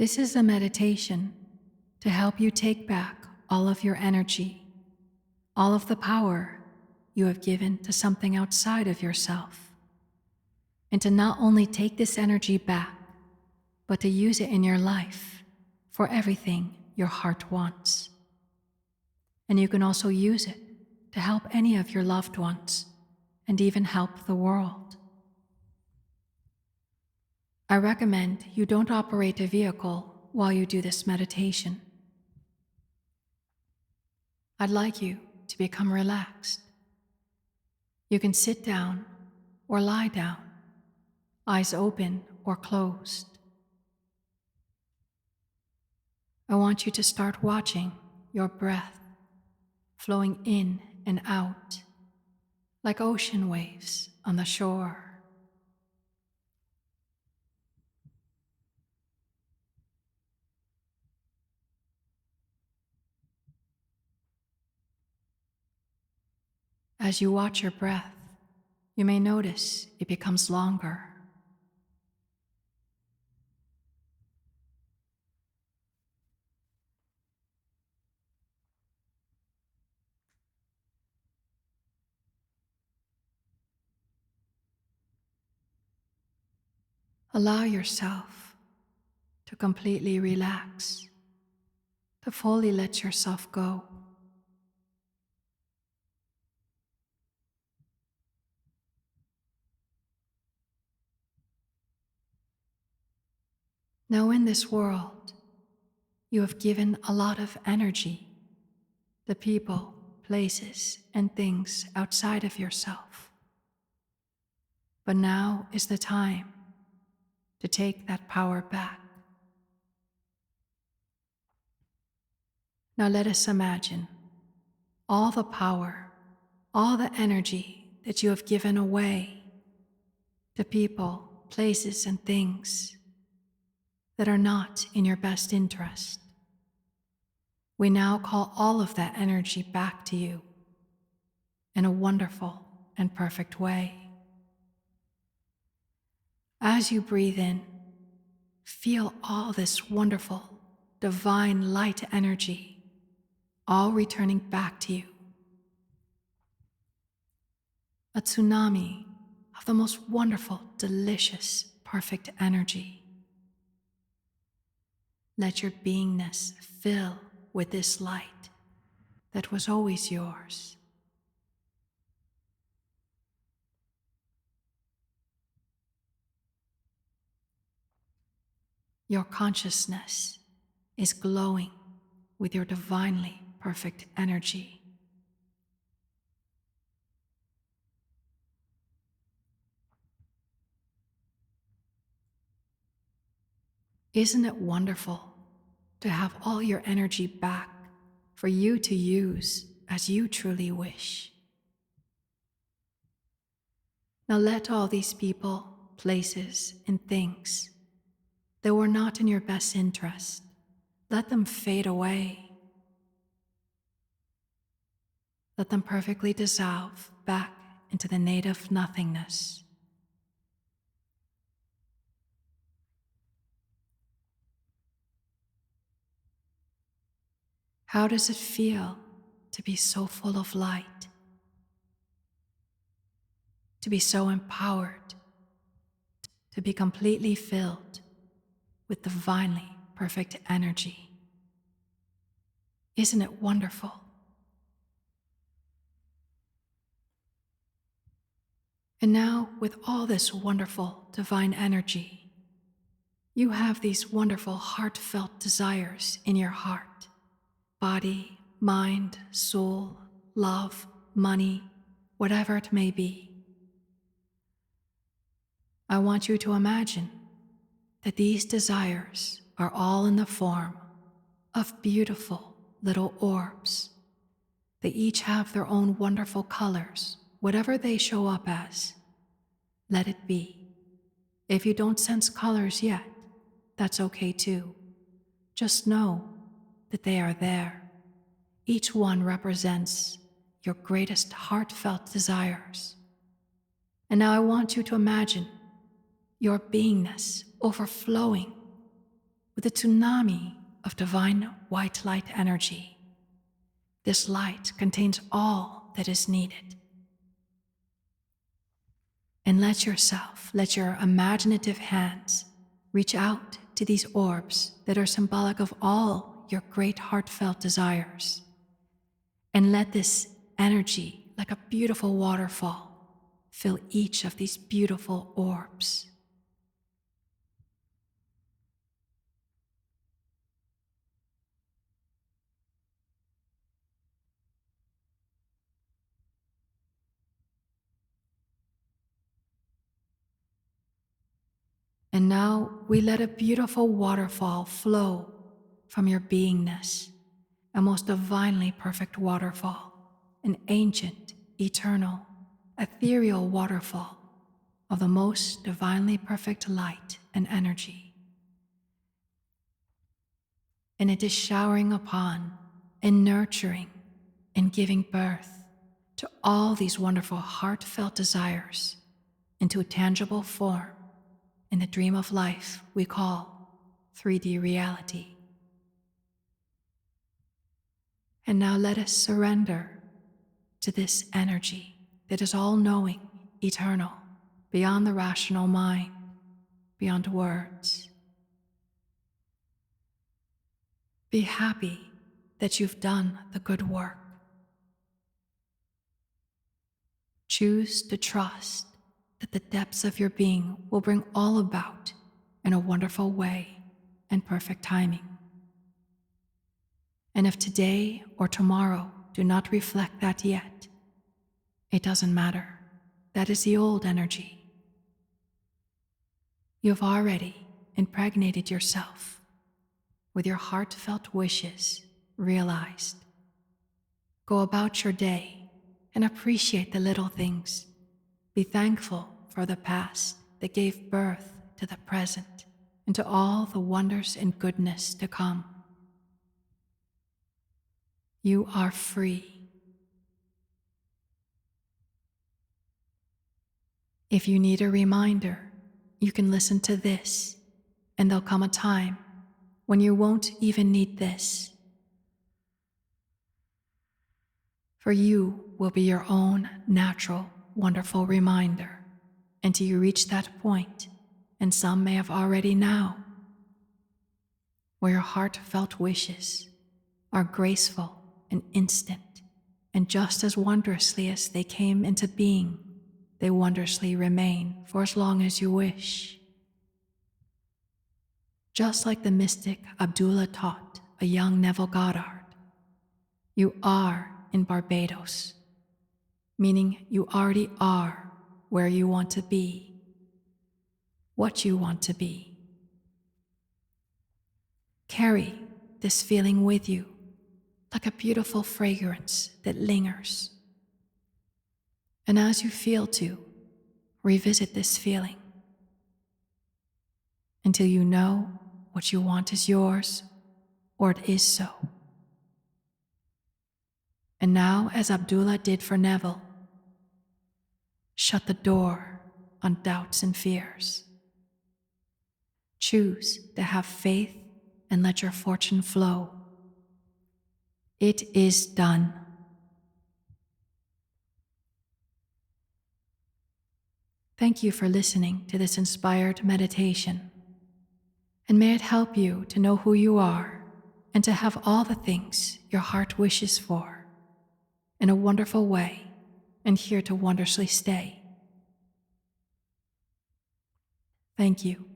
This is a meditation to help you take back all of your energy, all of the power you have given to something outside of yourself, and to not only take this energy back, but to use it in your life for everything your heart wants. And you can also use it to help any of your loved ones and even help the world. I recommend you don't operate a vehicle while you do this meditation. I'd like you to become relaxed. You can sit down or lie down, eyes open or closed. I want you to start watching your breath flowing in and out like ocean waves on the shore. As you watch your breath, you may notice it becomes longer. Allow yourself to completely relax, to fully let yourself go. Now in this world, you have given a lot of energy to people, places, and things outside of yourself. But now is the time to take that power back. Now let us imagine all the power, all the energy that you have given away to people, places, and things that are not in your best interest. We now call all of that energy back to you in a wonderful and perfect way. As you breathe in, feel all this wonderful, divine light energy, all returning back to you. A tsunami of the most wonderful, delicious, perfect energy. Let your beingness fill with this light that was always yours. Your consciousness is glowing with your divinely perfect energy. Isn't it wonderful to have all your energy back for you to use as you truly wish? Now let all these people, places, and things that were not in your best interest, let them fade away. Let them perfectly dissolve back into the native nothingness. How does it feel to be so full of light? To be so empowered? To be completely filled with divinely perfect energy? Isn't it wonderful? And now, with all this wonderful divine energy, you have these wonderful heartfelt desires in your heart. Body, mind, soul, love, money, whatever it may be. I want you to imagine that these desires are all in the form of beautiful little orbs. They each have their own wonderful colors, whatever they show up as. Let it be. If you don't sense colors yet, that's okay too. Just know that they are there. Each one represents your greatest heartfelt desires. And now I want you to imagine your beingness overflowing with a tsunami of divine white light energy. This light contains all that is needed. And let your imaginative hands reach out to these orbs that are symbolic of all your great heartfelt desires. And let this energy, like a beautiful waterfall, fill each of these beautiful orbs. And now we let a beautiful waterfall flow from your beingness, a most divinely perfect waterfall, an ancient, eternal, ethereal waterfall of the most divinely perfect light and energy. And it is showering upon and nurturing and giving birth to all these wonderful heartfelt desires into a tangible form in the dream of life we call 3D reality. And now let us surrender to this energy that is all-knowing, eternal, beyond the rational mind, beyond words. Be happy that you've done the good work. Choose to trust that the depths of your being will bring all about in a wonderful way and perfect timing. And if today or tomorrow do not reflect that yet, it doesn't matter. That is the old energy. You've already impregnated yourself with your heartfelt wishes realized. Go about your day and appreciate the little things. Be thankful for the past that gave birth to the present and to all the wonders and goodness to come. You are free. If you need a reminder, you can listen to this, and there'll come a time when you won't even need this. For you will be your own natural, wonderful reminder until you reach that point, and some may have already now, where your heartfelt wishes are graceful and instant, and just as wondrously as they came into being, they wondrously remain for as long as you wish. Just like the mystic Abdullah taught a young Neville Goddard, you are in Barbados, meaning you already are where you want to be, what you want to be. Carry this feeling with you like a beautiful fragrance that lingers. And as you feel to, revisit this feeling until you know what you want is yours, or it is so. And now, as Abdullah did for Neville, shut the door on doubts and fears. Choose to have faith and let your fortune flow. It is done. Thank you for listening to this inspired meditation, and may it help you to know who you are and to have all the things your heart wishes for in a wonderful way and here to wondrously stay. Thank you.